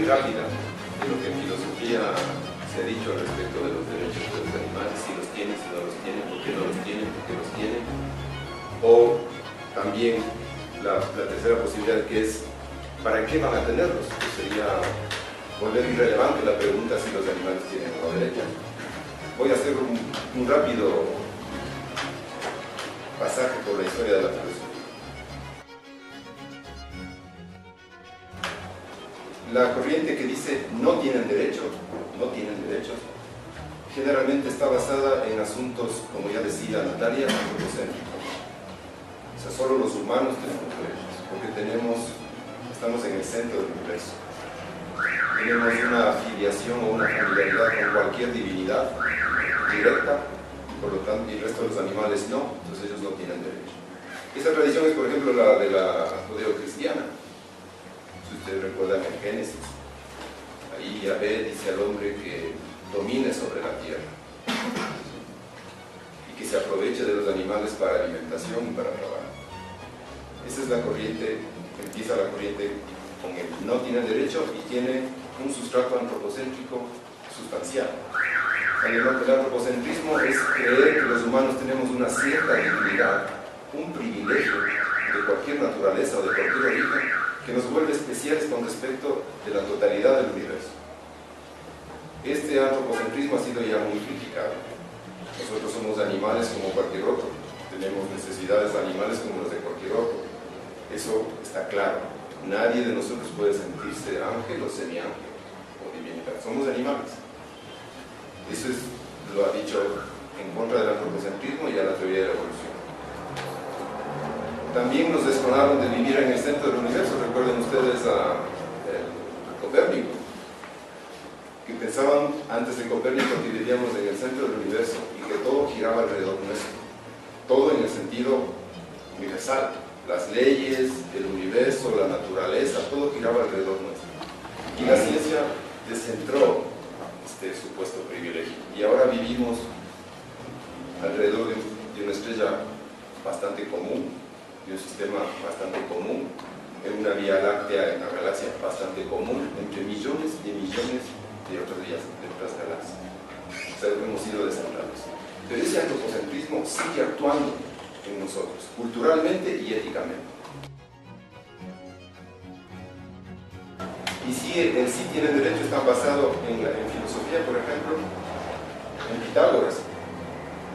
rápida de lo que en filosofía se ha dicho al respecto de los derechos de los animales, si los tienen, si no los tienen, por qué no los tienen, por qué los tienen. O también la tercera posibilidad, que es ¿para qué van a tenerlos? Que sería volver irrelevante la pregunta si los animales tienen o no derechos. Voy a hacer un rápido pasaje por la historia de la filosofía. La corriente que dice no tienen derechos, generalmente está basada en asuntos, como ya decía Natalia, antropocéntricos. O sea, solo los humanos tenemos derechos, porque estamos en el centro del universo. Tenemos una afiliación o una familiaridad con cualquier divinidad directa, por lo tanto, y el resto de los animales no, entonces ellos no tienen derecho. Esa tradición es, por ejemplo, la de la judeocristiana. Si ustedes recuerdan en Génesis, ahí Yahvé dice al hombre que domine sobre la tierra y que se aproveche de los animales para alimentación y para trabajo. Esa es la corriente, empieza la corriente con el no tiene derecho y tiene un sustrato antropocéntrico sustancial. El antropocentrismo es creer que los humanos tenemos una cierta dignidad, un privilegio de cualquier naturaleza o de cualquier origen que nos vuelve especiales con respecto de la totalidad del universo. Este antropocentrismo ha sido ya muy criticado. Nosotros somos animales como cualquier otro, tenemos necesidades animales como las de cualquier otro. Eso está claro. Nadie de nosotros puede sentirse ángel o semiángel o divinidad. Somos animales. Eso lo ha dicho en contra del antropocentrismo y a la teoría de la evolución. También nos descronaron de vivir en el centro del universo. Recuerden ustedes a Copérnico, que pensaban antes de Copérnico que vivíamos en el centro del universo y que todo giraba alrededor nuestro. Todo en el sentido universal. Las leyes, el universo, la naturaleza, todo giraba alrededor nuestro. Y la ciencia descentró este supuesto privilegio. Y ahora vivimos alrededor de una estrella bastante común, de un sistema bastante común, en una vía láctea, en una galaxia bastante común, entre millones y millones de otras galaxias. O sea, hemos sido descentrados. Pero ese antropocentrismo sigue actuando en nosotros, culturalmente y éticamente. Y si en sí tienen derecho, están basados en filosofía, por ejemplo, en Pitágoras.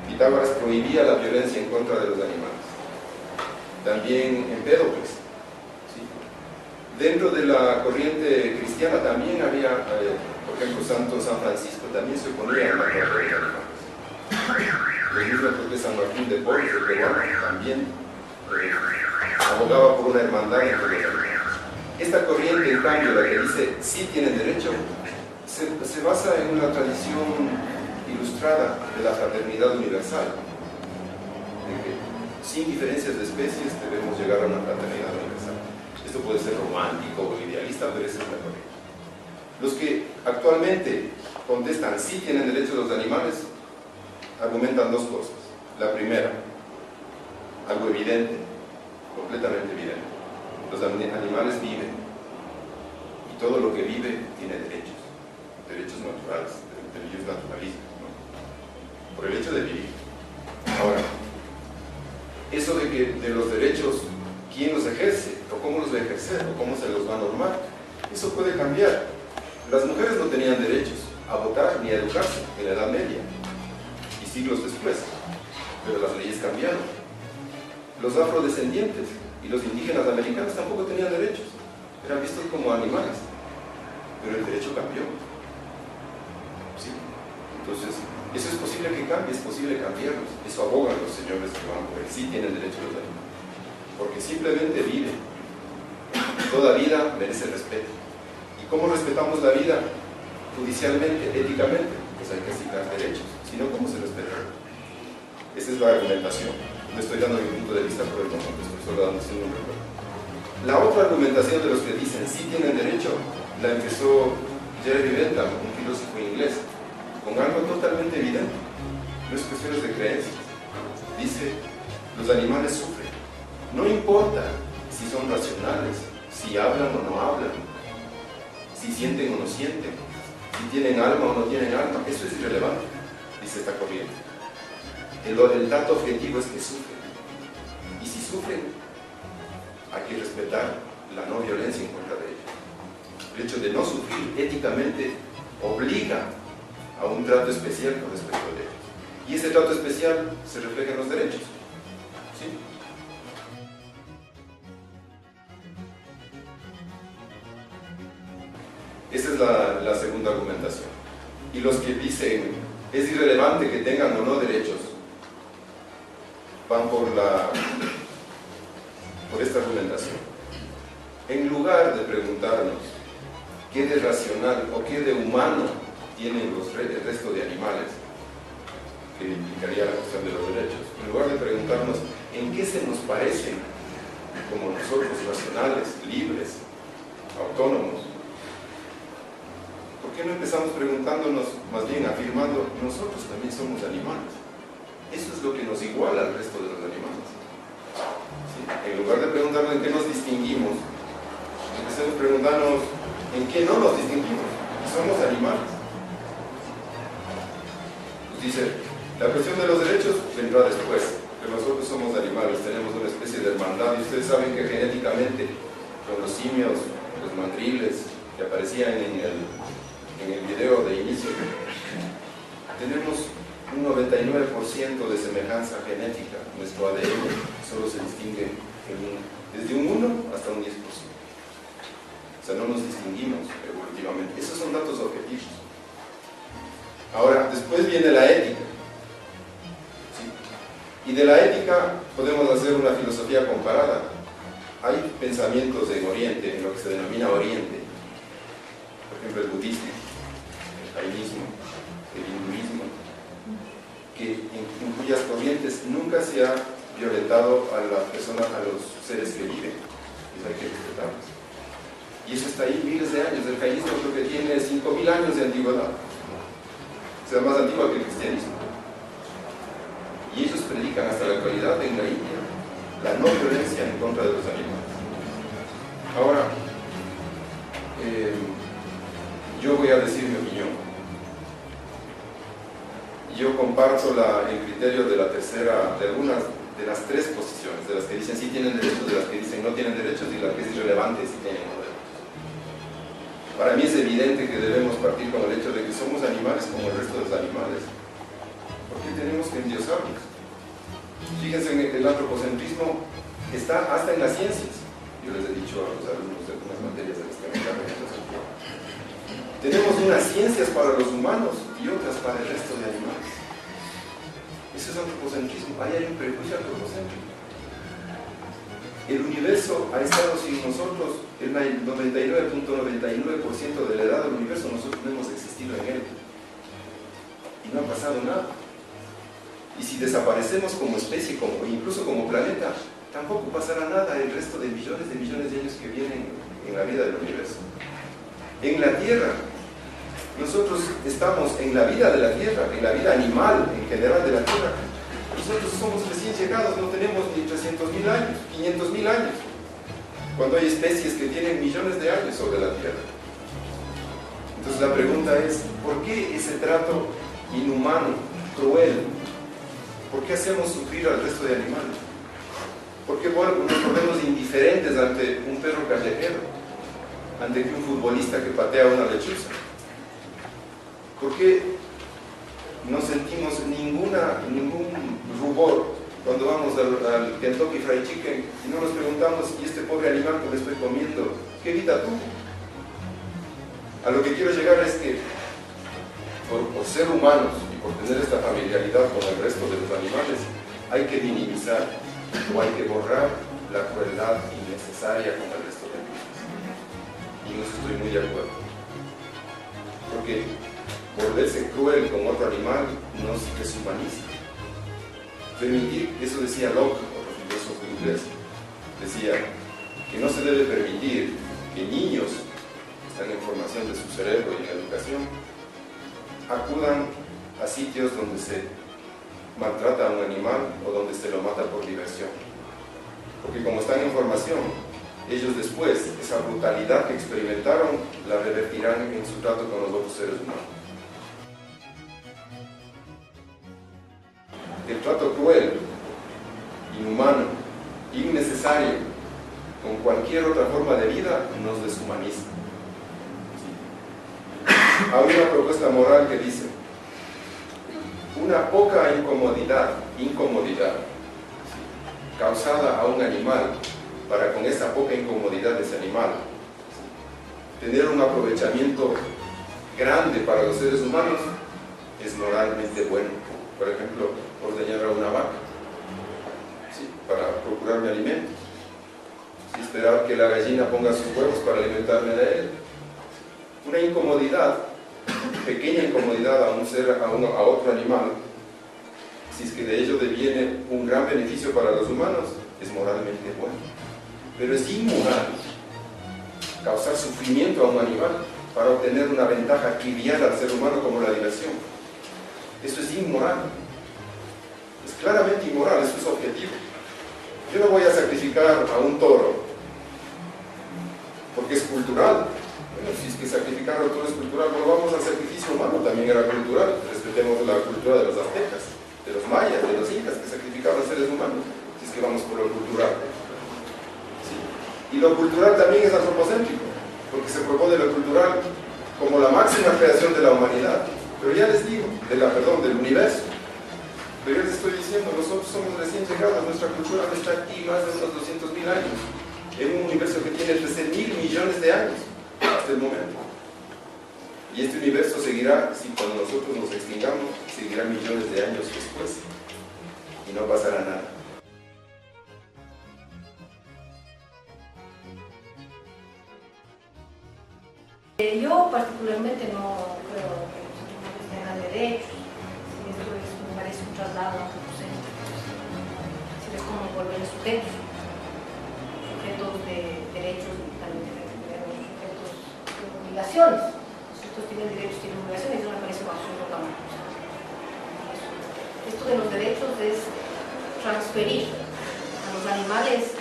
Pitágoras prohibía la violencia en contra de los animales. También Empédocles. ¿Sí? Dentro de la corriente cristiana también había, por ejemplo, San Francisco también se oponía a la muerte de los animales. Lo mismo creo que San Martín de Porres, el peruano, también abogaba por una hermandad entre los animales. Esta corriente, en cambio, la que dice sí tienen derecho, se basa en una tradición ilustrada de la fraternidad universal, de que sin diferencias de especies debemos llegar a una fraternidad universal. Esto puede ser romántico o idealista, pero esa es la corriente. Los que actualmente contestan sí tienen derecho los animales argumentan dos cosas. La primera, algo evidente, completamente evidente. Los animales viven y todo lo que vive tiene derechos naturales, derechos naturalistas, ¿no? Por el hecho de vivir. Ahora, eso de los derechos, ¿quién los ejerce? ¿O cómo los va a ejercer? ¿O cómo se los va a normar? Eso puede cambiar. Las mujeres no tenían derechos a votar ni a educarse en la Edad Media y siglos después, pero las leyes cambiaron. Los afrodescendientes y los indígenas americanos tampoco tenían derechos, eran vistos como animales, pero el derecho cambió. ¿Sí? Entonces, eso es posible que cambie, es posible cambiarlos. Eso abogan los señores que van por él, sí tienen derecho los animales, porque simplemente viven. Toda vida merece respeto. ¿Y cómo respetamos la vida? Judicialmente, éticamente, pues hay que asignar derechos, si no, ¿cómo se respeta? Esa es la argumentación. Le estoy dando mi punto de vista por el momento, estoy solo dando un recuerdo. La otra argumentación de los que dicen sí tienen derecho, la empezó Jeremy Bentham, un filósofo inglés, con algo totalmente evidente. No es cuestiones de creencias. Dice, los animales sufren. No importa si son racionales, si hablan o no hablan, si sienten o no sienten, si tienen alma o no tienen alma, eso es irrelevante, dice esta corriente. El dato objetivo es que sufren. Y si sufren, hay que respetar la no violencia en contra de ellos. El hecho de no sufrir éticamente obliga a un trato especial con respecto de ellos. Y ese trato especial se refleja en los derechos. ¿Sí? Esa es la segunda argumentación. Y los que dicen es irrelevante que tengan o no derechos, van por esta argumentación. En lugar de preguntarnos qué de racional o qué de humano tienen el resto de animales, que implicaría la cuestión de los derechos, en lugar de preguntarnos en qué se nos parecen como nosotros, racionales, libres, autónomos, ¿por qué no empezamos preguntándonos, más bien afirmando, nosotros también somos animales? Eso es lo que nos iguala al resto de los animales. ¿Sí? En lugar de preguntarnos en qué nos distinguimos, empecemos preguntándonos en qué no nos distinguimos. Somos animales. Pues dice, la cuestión de los derechos vendrá después, que nosotros somos animales, tenemos una especie de hermandad, y ustedes saben que genéticamente, con los simios, los mandriles, que aparecían en el video de inicio, tenemos un 99% de semejanza genética. Nuestro ADN solo se distingue desde un 1 hasta un 10%. O sea, no nos distinguimos evolutivamente. Esos son datos objetivos. Ahora, después viene la ética. ¿Sí? Y de la ética podemos hacer una filosofía comparada. Hay pensamientos en Oriente, en lo que se denomina Oriente. Por ejemplo, el budismo, el jainismo, el hinduismo, en cuyas corrientes nunca se ha violentado a las personas, a los seres que viven. Eso hay que respetarlos. Y eso está ahí miles de años. El jainismo creo que tiene 5.000 años de antigüedad. O sea, más antigua que el cristianismo. Y ellos predican hasta la actualidad en la India la no violencia en contra de los animales. Ahora, yo voy a decir mi opinión. Yo comparto el criterio de la tercera, de algunas de las tres posiciones, de las que dicen sí tienen derechos, de las que dicen no tienen derechos, y la que es irrelevante si tienen o no derechos. Para mí es evidente que debemos partir con el hecho de que somos animales como el resto de los animales. ¿Por qué tenemos que endiosarnos? Fíjense, el antropocentrismo está hasta en las ciencias. Yo les he dicho a los alumnos de algunas materias de las que me encargan. Tenemos unas ciencias para los humanos y otras para el resto de animales. Eso es antropocentrismo. Ahí hay un prejuicio antropocéntrico. El universo ha estado sin nosotros, el 99.99% de la edad del universo nosotros no hemos existido en él. Y no ha pasado nada. Y si desaparecemos como especie, incluso como planeta, tampoco pasará nada el resto de millones de años que vienen en la vida del universo. En la Tierra, nosotros estamos en la vida de la Tierra, en la vida animal en general de la Tierra. Nosotros somos recién llegados, no tenemos ni 300.000 años, 500.000 años, cuando hay especies que tienen millones de años sobre la Tierra. Entonces la pregunta es, ¿por qué ese trato inhumano, cruel? ¿Por qué hacemos sufrir al resto de animales? ¿Por qué nos ponemos indiferentes ante un perro callejero, ante un futbolista que patea una lechuza? ¿Por qué no sentimos ningún rubor cuando vamos al Kentucky Fried Chicken y no nos preguntamos, ¿y este pobre animal que me estoy comiendo, qué vida tuvo? A lo que quiero llegar es que por ser humanos y por tener esta familiaridad con el resto de los animales, hay que minimizar o hay que borrar la crueldad innecesaria con el resto de ellos. Y no estoy muy de acuerdo. Porque volverse cruel con otro animal no se deshumaniza. Permitir, eso decía Locke, otro filósofo inglés, decía que no se debe permitir que niños que están en formación de su cerebro y en educación acudan a sitios donde se maltrata a un animal o donde se lo mata por diversión. Porque como están en formación, ellos después, esa brutalidad que experimentaron, la revertirán en su trato con los otros seres humanos. El trato cruel, inhumano, innecesario, con cualquier otra forma de vida, nos deshumaniza. Hay una propuesta moral que dice: una poca incomodidad causada a un animal, para con esa poca incomodidad de ese animal tener un aprovechamiento grande para los seres humanos, es moralmente bueno. Por ejemplo, ordeñar a una vaca, ¿sí?, para procurarme alimentos, ¿sí?, esperar que la gallina ponga sus huevos para alimentarme de él. Una incomodidad, pequeña incomodidad a otro animal, si es que de ello deviene un gran beneficio para los humanos, es moralmente bueno. Pero es inmoral causar sufrimiento a un animal para obtener una ventaja trivial al ser humano como la diversión. Eso es inmoral. Es claramente inmoral, eso es objetivo. Yo no voy a sacrificar a un toro porque es cultural. Bueno, si es que sacrificar a un toro es cultural, volvamos al sacrificio humano, también era cultural. Respetemos la cultura de los aztecas, de los mayas, de los incas, que sacrificaban seres humanos, si es que vamos por lo cultural. ¿Sí? Y lo cultural también es antropocéntrico, porque se propone lo cultural como la máxima creación de la humanidad. Pero ya les digo, del universo. Pero yo les estoy diciendo, nosotros somos recién llegados, nuestra cultura no está aquí más de unos 200.000 años, en un universo que tiene 13.000 millones de años hasta el momento. Y este universo seguirá, si cuando nosotros nos extingamos, seguirá millones de años después, y no pasará nada. Yo particularmente no creo que los animales tengan derechos. Esto me parece un traslado antropocéntrico. Si ves cómo volver sujetos de derechos y también sujetos de obligaciones. Los sujetos tienen derechos, tienen obligaciones, eso me parece un absurdo también. Esto de los derechos es transferir a los animales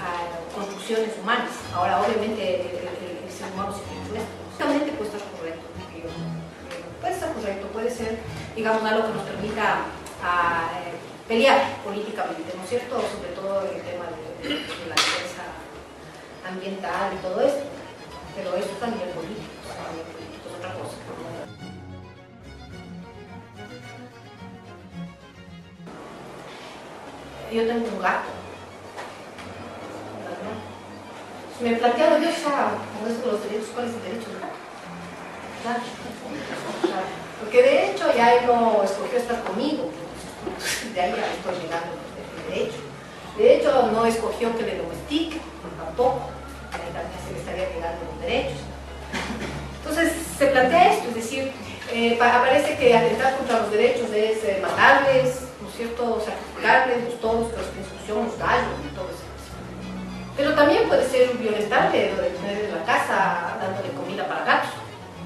a construcciones humanas. Ahora, obviamente, el ser humano se tiene esto. Justamente puede estar correcto, puede estar correcto, puede ser, digamos, algo que nos permita pelear políticamente, ¿no es cierto? Sobre todo en el tema de la defensa ambiental y todo esto. Pero eso también es político, es otra cosa. Yo tengo un gato. Me he planteado yo, con eso de los derechos, ¿cuál es el derecho del gato? Claro. Porque de hecho ya él no escogió estar conmigo, de ahí ya estoy llegando el derecho. De hecho no escogió que le domestique, tampoco, ahí también se le estaría llegando los derechos. Entonces se plantea esto, es decir, parece que atentar contra los derechos es matarles, ¿no es cierto?, sacrificarles los toros, los que discusión, los gallos y todo eso. Pero también puede ser violentarle lo de tener en la casa dándole comida para gatos.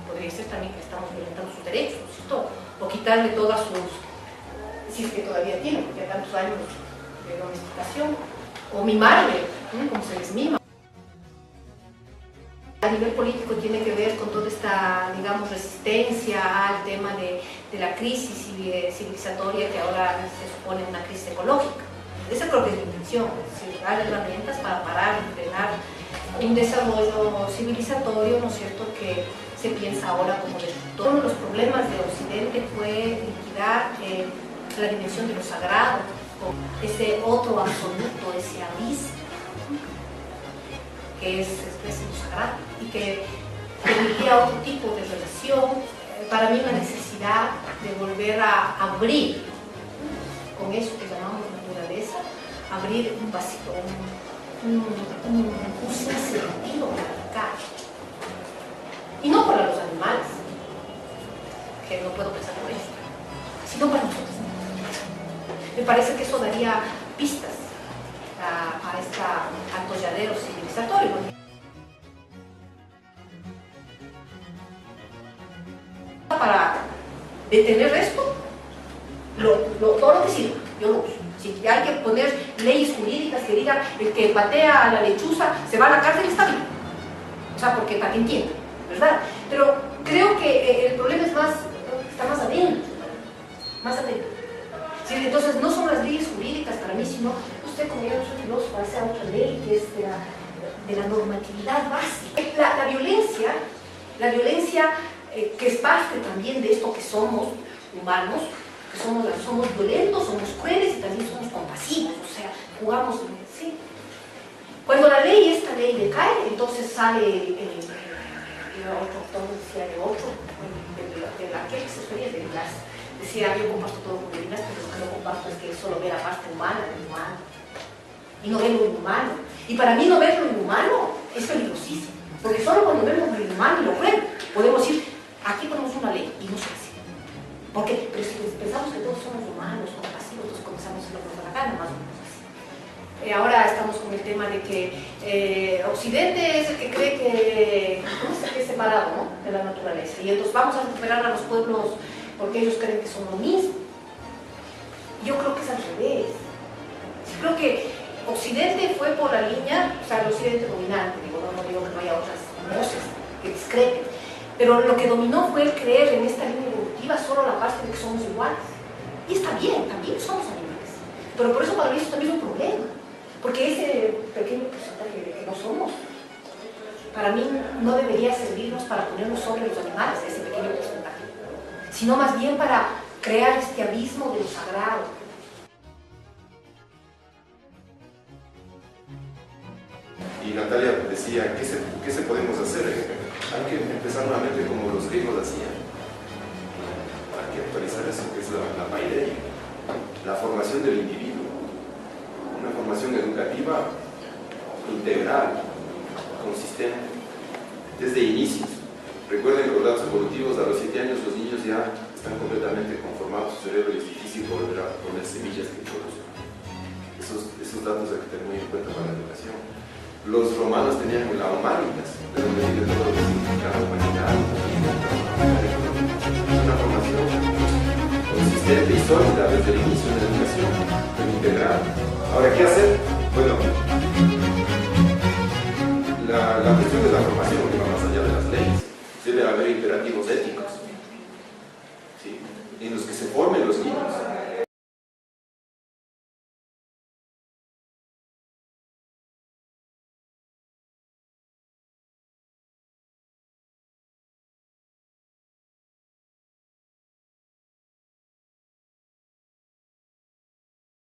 Podría ser también que estamos violentando sus derechos, ¿no es cierto? O quitarle todas sus, si es que todavía tiene, porque hay tantos años de domesticación, o mimarle, como se les mima. A nivel político tiene que ver con toda esta, digamos, resistencia al tema de la crisis civilizatoria que ahora se supone una crisis ecológica. Esa creo que es la intención, es decir, dar herramientas para parar y frenar un desarrollo civilizatorio, ¿no es cierto?, que se piensa ahora como destructor. Uno de los problemas de Occidente fue liquidar la dimensión de lo sagrado, ese otro absoluto, ese abismo, que es lo sagrado, y que permitía otro tipo de relación. Para mí una necesidad de volver a abrir, con eso que llamamos naturaleza, abrir un vacío, un sentido radical. Y no para los animales, que no puedo pensar por ellos, sino para nosotros. Me parece que eso daría pistas a este atolladero civilizatorio. Para detener esto, todo lo que sirva, yo lo uso. Si hay que poner leyes jurídicas que digan el que patea a la lechuza se va a la cárcel, está bien. O sea, porque para que entiendan, ¿verdad? Pero creo que el problema es más, está más adentro. Más adentro. Sí, entonces no son las leyes jurídicas para mí, sino usted como yo soy filósofo, hace otra ley que es de la normatividad básica. La violencia que es parte también de esto que somos humanos, que somos violentos, somos crueles y también somos compasivos, o sea, jugamos, ¿sí? Cuando esta ley decae, entonces sale otro autor, decía de otro, de la que se suele de las. Decía, yo comparto todo con Levinas, pero lo que no comparto es que solo ve la parte humana del humano y no ve lo inhumano. Y para mí no ver lo inhumano es peligrosísimo, porque solo cuando vemos lo inhumano y lo cruel podemos decir, aquí ponemos una ley y no se hace. Porque, pero si pensamos que todos somos humanos, compasivos, entonces comenzamos a hacerlo con la gana, más o menos así. Ahora estamos con el tema de que Occidente es el que cree que es separado, ¿no?, de la naturaleza, y entonces vamos a recuperar a los pueblos porque ellos creen que son lo mismo. Yo creo que es al revés. Yo creo que Occidente fue por la línea, o sea, el Occidente dominante, no digo que no haya otras voces que discrepen, pero lo que dominó fue el creer en esta línea evolutiva solo la parte de que somos iguales. Y está bien, también somos animales. Pero por eso para mí eso también es un problema, porque ese pequeño porcentaje de que no somos, para mí no debería servirnos para ponernos sobre los animales, ese pequeño porcentaje, sino más bien para crear este abismo de lo sagrado. Y Natalia decía, ¿qué se podemos hacer? Hay que empezar nuevamente como los griegos hacían. Hay que actualizar eso que es la paideia, la formación del individuo, una formación educativa integral, consistente, desde inicios. Recuerden que los datos evolutivos a los 7 años los niños ya están completamente conformados, su cerebro es difícil volver a poner semillas que producen. Esos datos hay que tener muy en cuenta para la educación. Los romanos tenían la humanitas, de donde viene todo lo que significa la humanidad. Es una formación consistente y sólida desde el inicio de la educación, pero integral. Ahora, ¿qué hacer? Bueno, la cuestión de la formación que va más allá de las leyes. Debe haber imperativos éticos, ¿sí?, en los que se formen los